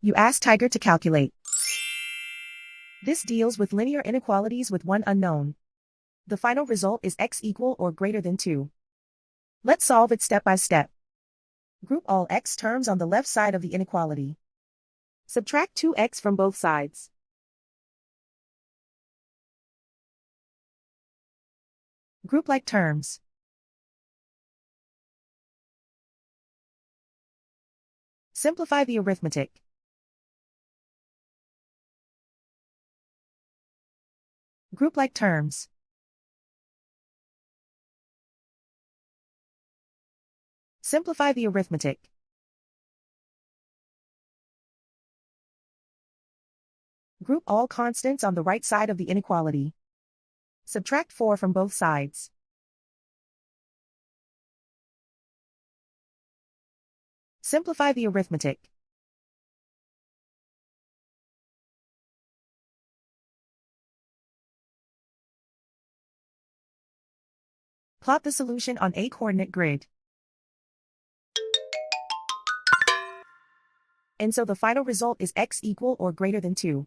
You ask Tiger to calculate. This deals with linear inequalities with one unknown. The final result is x equal or greater than 2. Let's solve it step by step. Group all x terms on the left side of the inequality. Subtract 2x from both sides. Group like terms. Simplify the arithmetic. Group like terms. Simplify the arithmetic. Group all constants on the right side of the inequality. Subtract 4 from both sides. Simplify the arithmetic. Plot the solution on a coordinate grid. And so the final result is x equal or greater than 2.